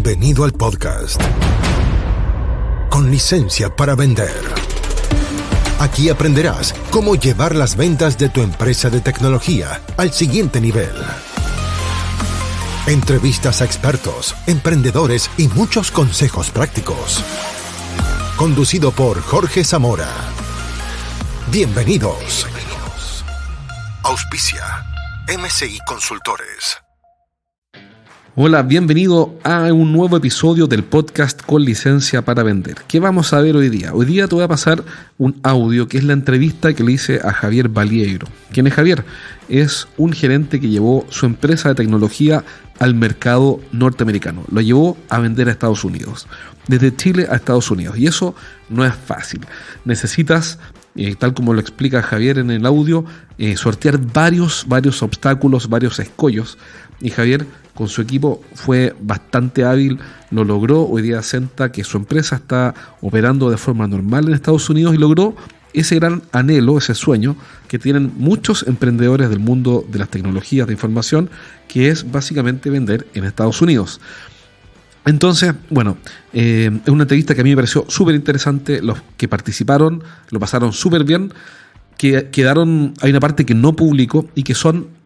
Bienvenido al podcast Con licencia para vender. Aquí aprenderás cómo llevar las ventas de tu empresa de tecnología al siguiente nivel. Entrevistas a expertos, emprendedores y muchos consejos prácticos. Conducido por Jorge Zamora. Bienvenidos. Auspicia MCI Consultores. Hola, bienvenido a un nuevo episodio del podcast Con licencia para vender. ¿Qué vamos a ver hoy día? Hoy día te voy a pasar un audio que es la entrevista que le hice a Javier Valieiro. ¿Quién es Javier? Es un gerente que llevó su empresa de tecnología al mercado norteamericano. Lo llevó a vender a Estados Unidos. Desde Chile a Estados Unidos. Y eso no es fácil. Necesitas, tal como lo explica Javier en el audio, sortear varios obstáculos, varios escollos. Y Javier, con su equipo, fue bastante hábil, lo logró. Hoy día asenta que su empresa está operando de forma normal en Estados Unidos y logró ese gran anhelo, ese sueño que tienen muchos emprendedores del mundo de las tecnologías de información, que es básicamente vender en Estados Unidos. Entonces, bueno, es una entrevista que a mí me pareció súper interesante. Los que participaron lo pasaron súper bien. Hay una parte que no publicó y que son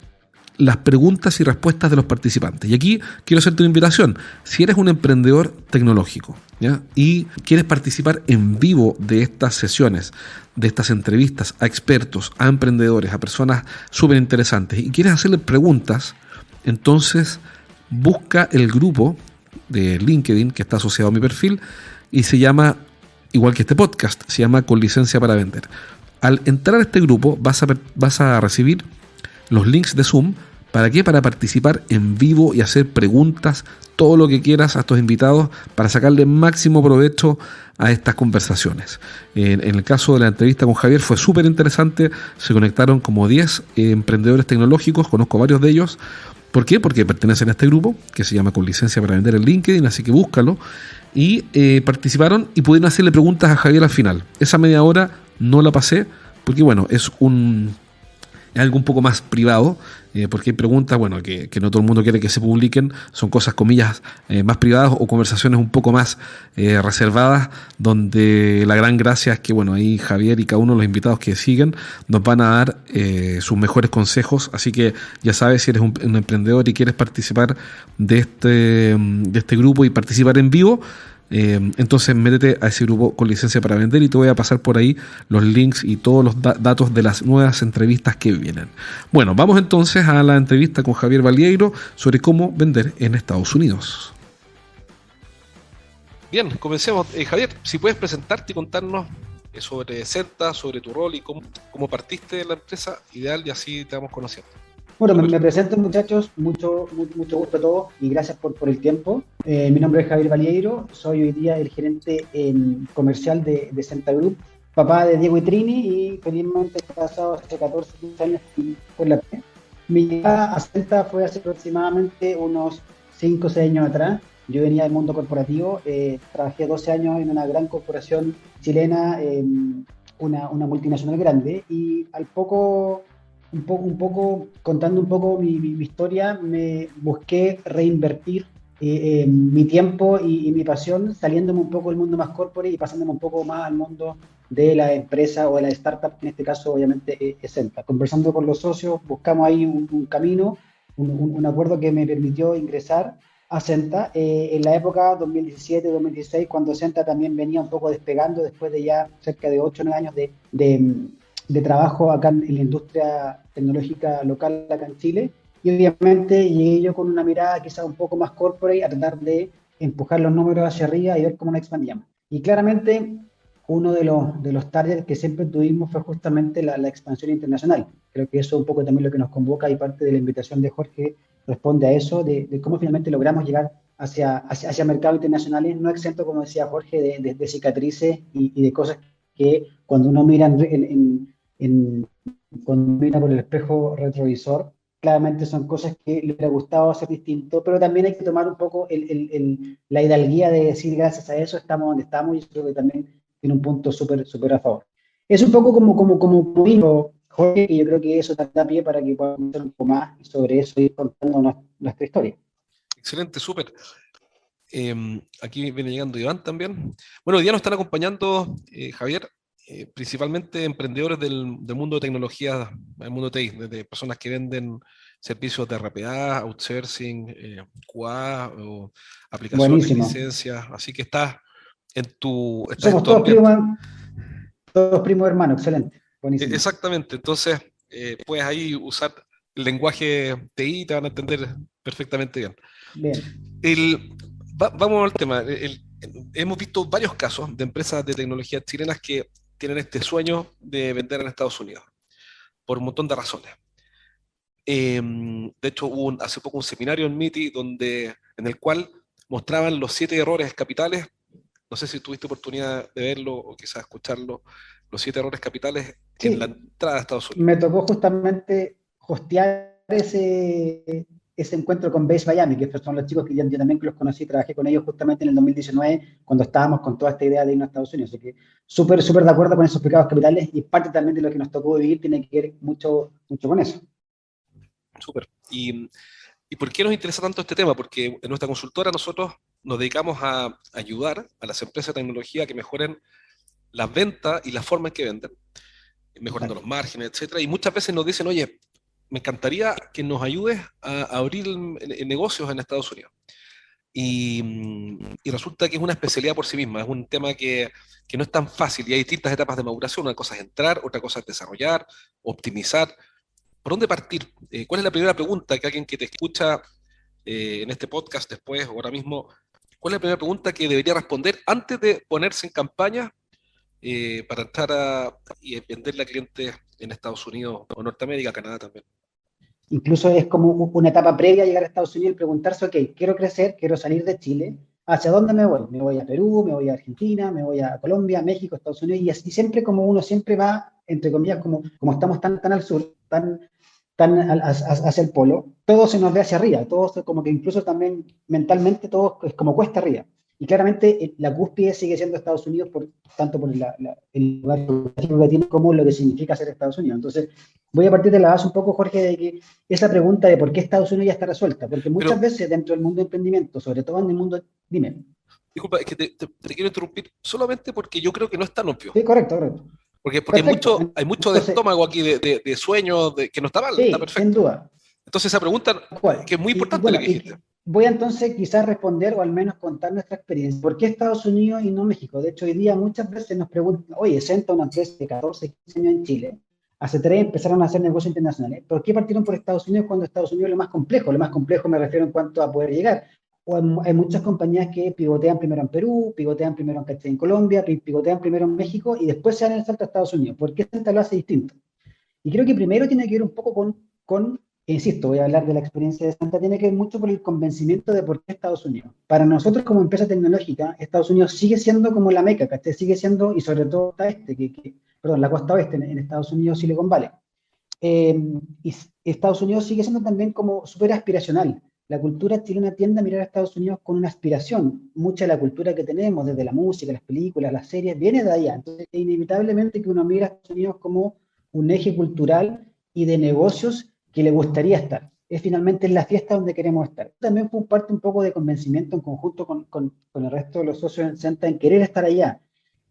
las preguntas y respuestas de los participantes. Y aquí quiero hacerte una invitación. Si eres un emprendedor tecnológico, ¿ya?, y quieres participar en vivo de estas sesiones, de estas entrevistas a expertos, a emprendedores, a personas súper interesantes, y quieres hacerle preguntas, entonces busca el grupo de LinkedIn que está asociado a mi perfil y se llama, igual que este podcast, se llama Con licencia para vender. Al entrar a este grupo vas a recibir los links de Zoom. ¿Para qué? Para participar en vivo y hacer preguntas, todo lo que quieras a estos invitados para sacarle máximo provecho a estas conversaciones. En el caso de la entrevista con Javier fue súper interesante. Se conectaron como 10 emprendedores tecnológicos, conozco varios de ellos. ¿Por qué? Porque pertenecen a este grupo que se llama Con licencia para vender en LinkedIn, así que búscalo. Y participaron y pudieron hacerle preguntas a Javier al final. Esa media hora no la pasé porque, bueno, es algo un poco más privado, porque hay preguntas, bueno, que no todo el mundo quiere que se publiquen, son cosas, comillas, más privadas o conversaciones un poco más reservadas, donde la gran gracia es que, bueno, ahí Javier y cada uno de los invitados que siguen nos van a dar sus mejores consejos. Así que ya sabes, si eres un emprendedor y quieres participar de este grupo y participar en vivo, entonces métete a ese grupo Con licencia para vender y te voy a pasar por ahí los links y todos los datos de las nuevas entrevistas que vienen. Bueno, vamos entonces a la entrevista con Javier Valieiro sobre cómo vender en Estados Unidos. Bien, comencemos. Javier, si puedes presentarte y contarnos sobre Zenta, sobre tu rol y cómo partiste de la empresa, ideal, y así te vamos conociendo. Bueno, me presento, muchachos, mucho gusto a todos y gracias por el tiempo. Mi nombre es Javier Valieiro, soy hoy día el gerente comercial de Zenta Group, papá de Diego y Trini, y felizmente he pasado hace 14, 15 años por la P. Mi llegada a Zenta fue hace aproximadamente unos 5 o 6 años atrás. Yo venía del mundo corporativo, trabajé 12 años en una gran corporación chilena, una multinacional grande, y al poco... Un poco contando un poco mi historia, me busqué reinvertir mi tiempo y mi pasión, saliéndome un poco del mundo más corporate y pasándome un poco más al mundo de la empresa o de la startup, en este caso obviamente es Zenta. Conversando con los socios, buscamos ahí un camino, un acuerdo que me permitió ingresar a Zenta en la época 2017-2016, cuando Zenta también venía un poco despegando después de ya cerca de 8 o 9 años de trabajo acá en la industria tecnológica local acá en Chile, y obviamente llegué yo con una mirada quizá un poco más corporate a tratar de empujar los números hacia arriba y ver cómo nos expandíamos. Y claramente uno de los targets que siempre tuvimos fue justamente la expansión internacional. Creo que eso es un poco también lo que nos convoca, y parte de la invitación de Jorge responde a eso, de cómo finalmente logramos llegar hacia mercados internacionales, no exento, como decía Jorge, de cicatrices y de cosas que cuando uno mira cuando mira por el espejo retrovisor, claramente son cosas que le hubiera gustado hacer distinto, pero también hay que tomar un poco la hidalguía de decir gracias a eso estamos donde estamos, y yo creo que también tiene un punto súper a favor. Es un poco como dijo Jorge, y yo creo que eso da pie para que podamos hacer un poco más sobre eso y ir contando nuestra historia. Excelente, súper. Aquí viene llegando Iván también. Bueno, hoy día nos están acompañando, Javier, principalmente emprendedores del mundo de tecnología, del mundo de TI, desde personas que venden servicios de RPA, outsourcing, QA o aplicaciones, Buenísimo. licencias. Así que estás en Somos tu ambiente. todos primos hermanos, excelente. Buenísimo. Exactamente. Entonces, puedes ahí usar el lenguaje TI y te van a entender perfectamente bien. Bien. Vamos al tema. Hemos visto varios casos de empresas de tecnología chilenas que tienen este sueño de vender en Estados Unidos, por un montón de razones. De hecho, hubo hace poco un seminario en MITI en el cual mostraban los 7 errores capitales. No sé si tuviste oportunidad de verlo o quizás escucharlo. Los 7 errores capitales en la Sí, entrada a Estados Unidos. me tocó justamente hostear ese encuentro con Base Miami, que son los chicos que yo también los conocí, trabajé con ellos justamente en el 2019, cuando estábamos con toda esta idea de irnos a Estados Unidos. Así que súper, súper de acuerdo con esos pecados capitales, y parte también de lo que nos tocó vivir tiene que ver mucho, mucho con eso. Súper. ¿Y por qué nos interesa tanto este tema? Porque en nuestra consultora nosotros nos dedicamos a ayudar a las empresas de tecnología a que mejoren las ventas y la forma en que venden, mejorando los márgenes, etcétera. Y muchas veces nos dicen, oye, me encantaría que nos ayudes a abrir negocios en Estados Unidos. Y resulta que es una especialidad por sí misma, es un tema que no es tan fácil y hay distintas etapas de maduración. Una cosa es entrar, otra cosa es desarrollar, optimizar. ¿Por dónde partir? ¿Cuál es la primera pregunta que alguien que te escucha en este podcast después o ahora mismo, cuál es la primera pregunta que debería responder antes de ponerse en campaña para entrar y venderle a clientes en Estados Unidos o Norteamérica, Canadá también? Incluso es como una etapa previa a llegar a Estados Unidos y preguntarse, ok, quiero crecer, quiero salir de Chile, ¿hacia dónde me voy? ¿Me voy a Perú, me voy a Argentina, me voy a Colombia, México, Estados Unidos? Y así siempre como uno siempre va, entre comillas, como estamos tan al sur, tan hacia el polo, todo se nos ve hacia arriba, todo como que incluso también mentalmente todo es como cuesta arriba. Y claramente la cúspide sigue siendo Estados Unidos, tanto por el lugar geográfico que tiene como lo que significa ser Estados Unidos. Entonces, voy a partir de la base un poco, Jorge, de que esa pregunta de por qué Estados Unidos ya está resuelta, porque muchas veces dentro del mundo de emprendimiento, sobre todo en el mundo, dime. Disculpa, es que te quiero interrumpir solamente porque yo creo que no es tan obvio. Sí, correcto. Porque hay mucho de estómago aquí, de sueño, que no está mal, sí, está perfecto. Sin duda. Entonces esa pregunta, que es muy importante bueno, lo que dijiste. Voy entonces quizás responder o al menos contar nuestra experiencia. ¿Por qué Estados Unidos y no México? De hecho, hoy día muchas veces nos preguntan, oye, senta una empresa de 14, 15 años en Chile, hace 3 empezaron a hacer negocios internacionales. ¿Por qué partieron por Estados Unidos cuando Estados Unidos es lo más complejo? Lo más complejo me refiero en cuanto a poder llegar. O hay muchas compañías que pivotean primero en Perú, pivotean primero en Colombia, pivotean primero en México y después se dan el salto a Estados Unidos. ¿Por qué Senta lo hace distinto? Y creo que primero tiene que ver un poco con insisto, voy a hablar de la experiencia de Santa, tiene que ver mucho por el convencimiento de por qué Estados Unidos. Para nosotros como empresa tecnológica, Estados Unidos sigue siendo como la meca, ¿cachai? Sigue siendo, y sobre todo la costa oeste en Estados Unidos, Silicon Valley. Y Estados Unidos sigue siendo también como súper aspiracional. La cultura chilena tiende a mirar a Estados Unidos con una aspiración. Mucha de la cultura que tenemos, desde la música, las películas, las series, viene de allá. Entonces, inevitablemente que uno mira a Estados Unidos como un eje cultural y de negocios que le gustaría estar. Es finalmente en la fiesta donde queremos estar. También fue parte un poco de convencimiento en conjunto con el resto de los socios en Senta en querer estar allá.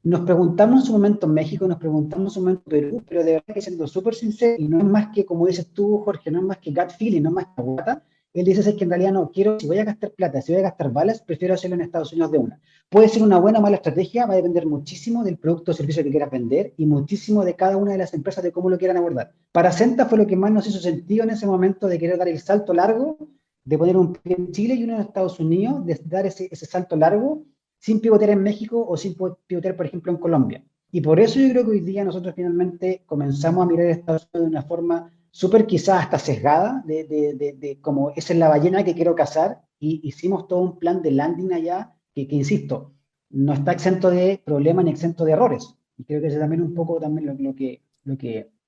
Nos preguntamos en su momento en México, nos preguntamos en su momento en Perú, pero de verdad que siendo súper sincero, y no es más que, como dices tú, Jorge, no es más que gut feeling, no es más que guata. Él dice es que en realidad no, si voy a gastar plata, si voy a gastar balas, prefiero hacerlo en Estados Unidos de una. Puede ser una buena o mala estrategia, va a depender muchísimo del producto o servicio que quieras vender y muchísimo de cada una de las empresas de cómo lo quieran abordar. Para Senta fue lo que más nos hizo sentido en ese momento de querer dar el salto largo, de poner un pie en Chile y uno en Estados Unidos, de dar ese salto largo sin pivotear en México o sin pivotear, por ejemplo, en Colombia. Y por eso yo creo que hoy día nosotros finalmente comenzamos a mirar a Estados Unidos de una forma súper quizás hasta sesgada, de como esa es la ballena que quiero cazar, y hicimos todo un plan de landing allá que insisto, no está exento de problemas ni exento de errores. Y creo que eso también un poco también lo que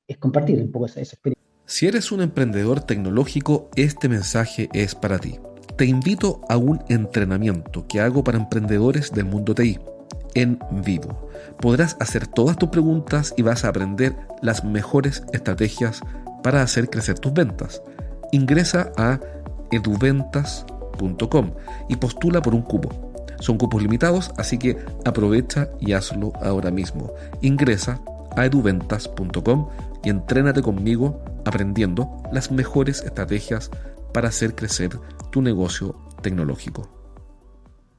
es compartir un poco esa experiencia. Si eres un emprendedor tecnológico, este mensaje es para ti. Te invito a un entrenamiento que hago para emprendedores del mundo TI, en vivo. Podrás hacer todas tus preguntas y vas a aprender las mejores estrategias para hacer crecer tus ventas. Ingresa a eduventas.cl. eduventas.com y postula por un cupo. Son cupos limitados, así que aprovecha y hazlo ahora mismo. Ingresa a eduventas.com y entrénate conmigo aprendiendo las mejores estrategias para hacer crecer tu negocio tecnológico.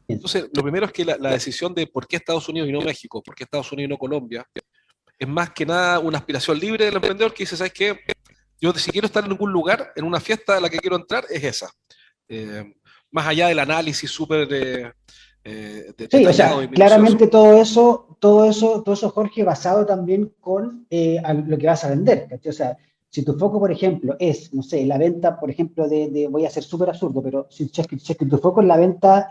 Entonces, lo primero es que la decisión de por qué Estados Unidos y no México, por qué Estados Unidos y no Colombia, es más que nada una aspiración libre del emprendedor que dice, ¿sabes qué? Yo si quiero estar en algún lugar, en una fiesta a la que quiero entrar, es esa. Más allá del análisis súper Sí, o detallado y sea, minucioso. claramente todo eso, Jorge, basado también con lo que vas a vender, ¿cachai? O sea, si tu foco, por ejemplo, es, no sé, la venta, por ejemplo, voy a ser súper absurdo, pero si es que tu foco es la venta,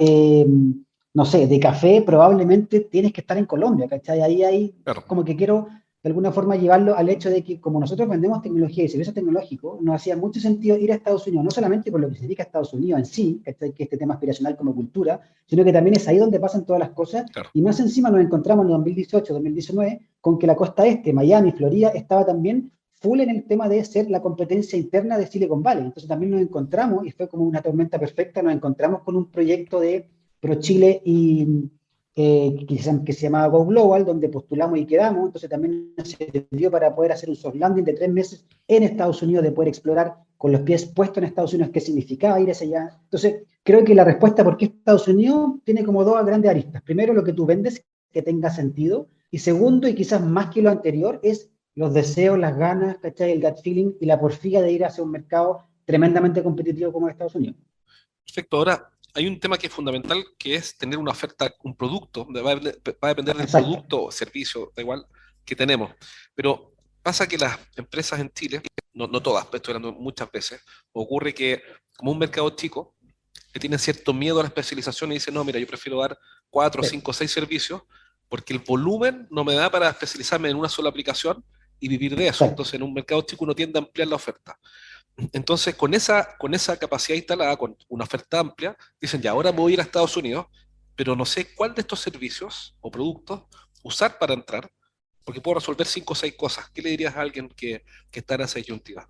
no sé, de café, probablemente tienes que estar en Colombia, ¿cachai? Ahí Claro. como que quiero de alguna forma llevarlo al hecho de que como nosotros vendemos tecnología y servicios tecnológicos, nos hacía mucho sentido ir a Estados Unidos, no solamente por lo que significa Estados Unidos en sí, ¿cachai? Que este tema aspiracional como cultura, sino que también es ahí donde pasan todas las cosas, Claro. y más encima nos encontramos en 2018, 2019, con que la costa este, Miami, Florida, estaba también full en el tema de ser la competencia interna de Silicon Valley. Entonces también nos encontramos, y fue como una tormenta perfecta, nos encontramos con un proyecto de ProChile y que se llamaba Go Global, donde postulamos y quedamos. Entonces también nos sirvió para poder hacer un soft landing de 3 meses en Estados Unidos, de poder explorar con los pies puestos en Estados Unidos qué significaba ir hacia allá. Entonces, creo que la respuesta por qué Estados Unidos tiene como dos grandes aristas. Primero, lo que tú vendes, que tenga sentido. Y segundo, y quizás más que lo anterior, es los deseos, las ganas, ¿cachai? El gut feeling y la porfía de ir hacia un mercado tremendamente competitivo como Estados Unidos. Perfecto. Ahora, hay un tema que es fundamental, que es tener una oferta, un producto, va a depender del Exacto. producto o servicio, da igual, que tenemos. Pero pasa que las empresas en Chile, no todas, pero estoy hablando muchas veces, ocurre que como un mercado chico, le tienen cierto miedo a la especialización y dicen, no, mira, yo prefiero dar 4, Sí. 5, 6 servicios porque el volumen no me da para especializarme en una sola aplicación y vivir de eso. Exacto. Entonces, en un mercado chico uno tiende a ampliar la oferta. Entonces, con esa capacidad instalada, con una oferta amplia, dicen, ya, ahora voy a ir a Estados Unidos, pero no sé cuál de estos servicios o productos usar para entrar, porque puedo resolver 5 o 6 cosas. ¿Qué le dirías a alguien que está en esa disyuntiva?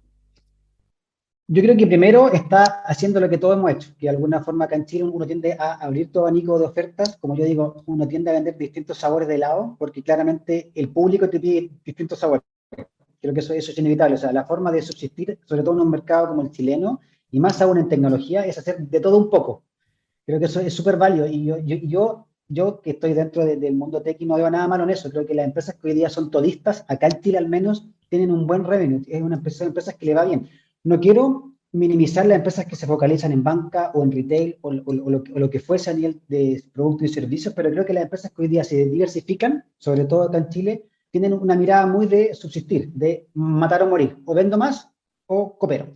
Yo creo que primero está haciendo lo que todos hemos hecho, que de alguna forma acá en Chile uno tiende a abrir todo abanico de ofertas, como yo digo, uno tiende a vender distintos sabores de helado, porque claramente el público te pide distintos sabores. Creo que eso es inevitable, o sea, la forma de subsistir, sobre todo en un mercado como el chileno, y más aún en tecnología, es hacer de todo un poco. Creo que eso es súper válido, y yo que estoy dentro del mundo tech y no veo nada malo en eso. Creo que las empresas que hoy día son todistas, acá en Chile al menos, tienen un buen revenue, es una empresa, empresas que le va bien. No quiero minimizar las empresas que se focalizan en banca o en retail o lo que fuese a nivel de productos y servicios, pero creo que las empresas que hoy día se diversifican, sobre todo acá en Chile, tienen una mirada muy de subsistir, de matar o morir, o vendo más o coopero.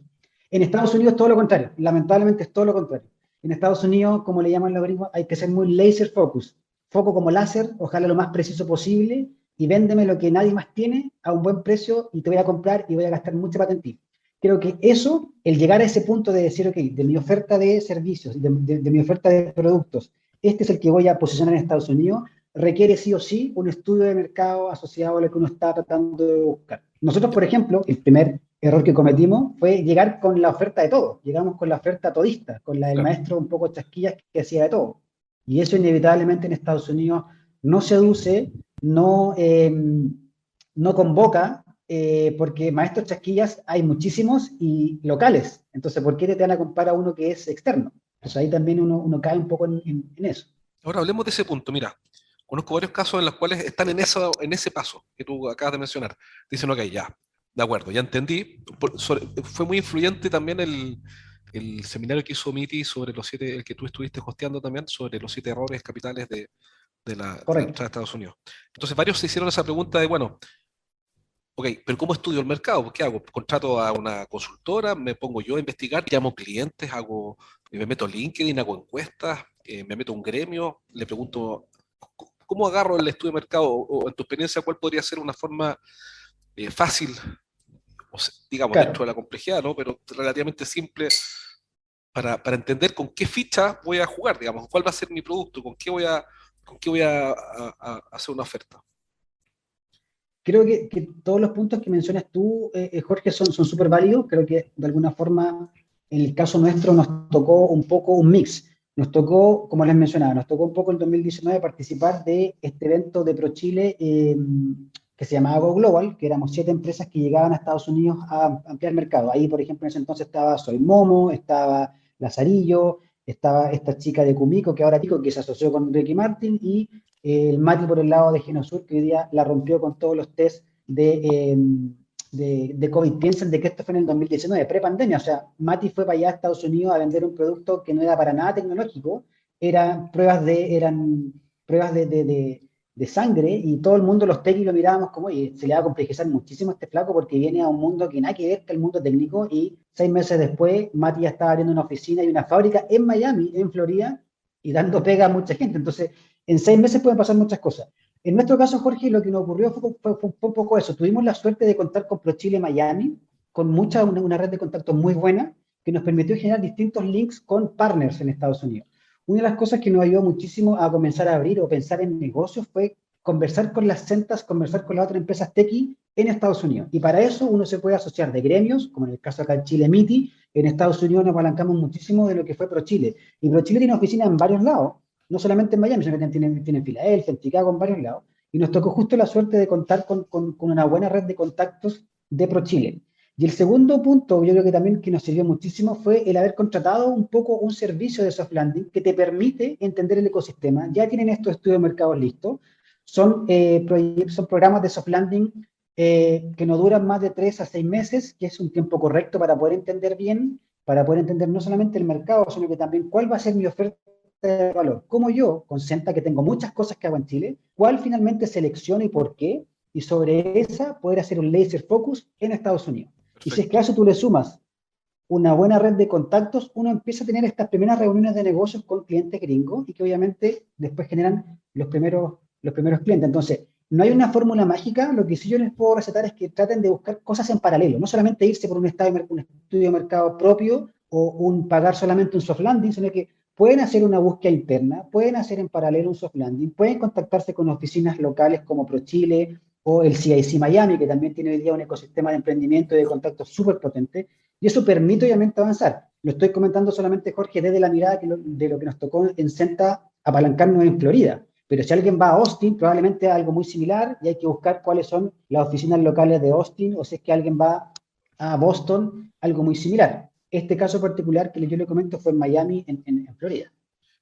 En Estados Unidos todo lo contrario, lamentablemente es todo lo contrario. En Estados Unidos, como le llaman los gringos, hay que ser muy laser focus, foco como láser, ojalá lo más preciso posible, y véndeme lo que nadie más tiene a un buen precio y te voy a comprar y voy a gastar mucho para ti. Creo que eso, el llegar a ese punto de decir, ok, de mi oferta de servicios, de mi oferta de productos, este es el que voy a posicionar en Estados Unidos, requiere sí o sí un estudio de mercado asociado a lo que uno está tratando de buscar. Nosotros, por ejemplo, el primer error que cometimos fue llegar con la oferta de todo. Llegamos con la oferta todista, con la del Claro. maestro un poco chasquillas que hacía de todo. Y eso inevitablemente en Estados Unidos no seduce, no convoca, porque maestros chasquillas hay muchísimos y locales. Entonces, ¿por qué te van a comprar a uno que es externo? Entonces ahí también uno cae un poco en eso. Ahora hablemos de ese punto. Mira, conozco varios casos en los cuales están en ese paso que tú acabas de mencionar. Dicen, ok, ya, de acuerdo, ya entendí. Fue muy influyente también el seminario que hizo MITI sobre los 7, el que tú estuviste hosteando también, sobre los 7 errores capitales de la Correcto. entrada a Estados Unidos. Entonces varios se hicieron esa pregunta de, bueno, ok, pero ¿cómo estudio el mercado? ¿Qué hago? ¿Contrato a una consultora? ¿Me pongo yo a investigar? ¿Llamo clientes? Me meto a LinkedIn? ¿Hago encuestas? ¿Me meto a un gremio? Le pregunto, ¿cómo agarro el estudio de mercado? O en tu experiencia, ¿cuál podría ser una forma fácil, digamos, dentro Claro. de la complejidad, ¿no? Pero relativamente simple para entender con qué ficha voy a jugar, digamos, cuál va a ser mi producto, con qué voy a hacer una oferta. Creo que todos los puntos que mencionas tú, Jorge, son súper válidos. Creo que de alguna forma En el caso nuestro nos tocó un poco un mix. Nos tocó, como les mencionaba, nos tocó un poco en 2019 participar de este evento de ProChile que se llamaba Go Global, que éramos 7 empresas que llegaban a Estados Unidos a ampliar mercado. Ahí, por ejemplo, en ese entonces estaba Soy Momo, estaba Lazarillo, estaba esta chica de Kumiko, que ahora Tico, que se asoció con Ricky Martin, y el Mati por el lado de Genosur, que hoy día la rompió con todos los test de COVID. Piensen de que esto fue en el 2019, pre-pandemia. O sea, Mati fue para allá a Estados Unidos a vender un producto que no era para nada tecnológico, eran pruebas de sangre, y todo el mundo, los techis, lo mirábamos como, oye, se le va a complejizar muchísimo a este flaco porque viene a un mundo que nada que ver con el mundo técnico, y 6 meses después Mati ya estaba abriendo una oficina y una fábrica en Miami, en Florida, y dando pega a mucha gente. Entonces, en 6 meses pueden pasar muchas cosas. En nuestro caso, Jorge, lo que nos ocurrió fue un poco eso. Tuvimos la suerte de contar con ProChile Miami, con una red de contactos muy buena, que nos permitió generar distintos links con partners en Estados Unidos. Una de las cosas que nos ayudó muchísimo a comenzar a abrir o pensar en negocios fue conversar con las centas, conversar con las otras empresas techie en Estados Unidos. Y para eso uno se puede asociar de gremios, como en el caso acá en Chile, MITI. En Estados Unidos nos apalancamos muchísimo de lo que fue ProChile. Y ProChile tiene oficinas en varios lados, no solamente en Miami, sino que tiene en Filadelfia, en Chicago, en varios lados. Y nos tocó justo la suerte de contar con una buena red de contactos de ProChile. Y el segundo punto, yo creo que también que nos sirvió muchísimo, fue el haber contratado un poco un servicio de soft landing que te permite entender el ecosistema. Ya tienen estos estudios de mercados listos. Son programas de soft landing que no duran más de 3 a 6 meses, que es un tiempo correcto para poder entender bien, para poder entender no solamente el mercado, sino que también cuál va a ser mi oferta de valor. Como yo, con Senta, que tengo muchas cosas que hago en Chile, cuál finalmente selecciono y por qué, y sobre esa poder hacer un laser focus en Estados Unidos. Perfecto. Y si es que a eso tú le sumas una buena red de contactos, uno empieza a tener estas primeras reuniones de negocios con clientes gringos y que obviamente después generan los primeros clientes. Entonces, no hay una fórmula mágica. Lo que sí yo les puedo recetar es que traten de buscar cosas en paralelo, no solamente irse por un estudio de mercado propio o pagar solamente un soft landing, sino que pueden hacer una búsqueda interna, pueden hacer en paralelo un soft landing, pueden contactarse con oficinas locales como ProChile o el CIC Miami, que también tiene hoy día un ecosistema de emprendimiento y de contactos súper potente, y eso permite obviamente avanzar. Lo estoy comentando solamente, Jorge, desde la mirada de lo que nos tocó en Senta apalancarnos en Florida. Pero si alguien va a Austin, probablemente algo muy similar, y hay que buscar cuáles son las oficinas locales de Austin, o si es que alguien va a Boston, algo muy similar. Este caso particular que yo le comento fue en Miami, en Florida.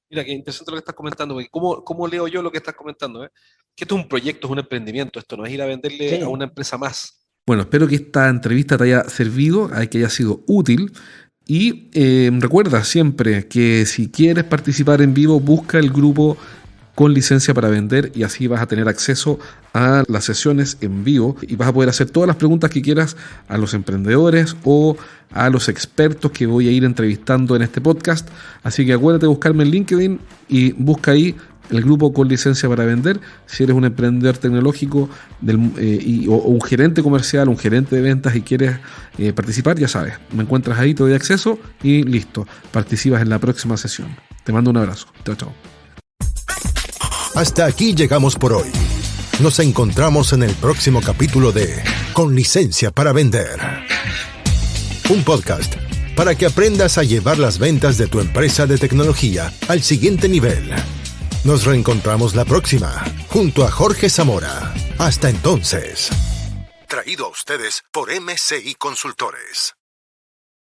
Mira, qué interesante lo que estás comentando, porque ¿cómo leo yo lo que estás comentando? Que esto es un proyecto, es un emprendimiento, esto no es ir a venderle a una empresa más. Bueno, espero que esta entrevista te haya servido, que haya sido útil. Y recuerda siempre que si quieres participar en vivo, busca el grupo Con Licencia para Vender, y así vas a tener acceso a las sesiones en vivo y vas a poder hacer todas las preguntas que quieras a los emprendedores o a los expertos que voy a ir entrevistando en este podcast. Así que acuérdate de buscarme en LinkedIn y busca ahí el grupo Con Licencia para Vender. Si eres un emprendedor tecnológico o un gerente comercial, un gerente de ventas y quieres participar, ya sabes, me encuentras ahí, te doy acceso y listo, participas en la próxima sesión. Te mando un abrazo. Chao, chao. Hasta aquí llegamos por hoy. Nos encontramos en el próximo capítulo de Con Licencia para Vender. Un podcast para que aprendas a llevar las ventas de tu empresa de tecnología al siguiente nivel. Nos reencontramos la próxima, junto a Jorge Zamora. Hasta entonces. Traído a ustedes por MCI Consultores.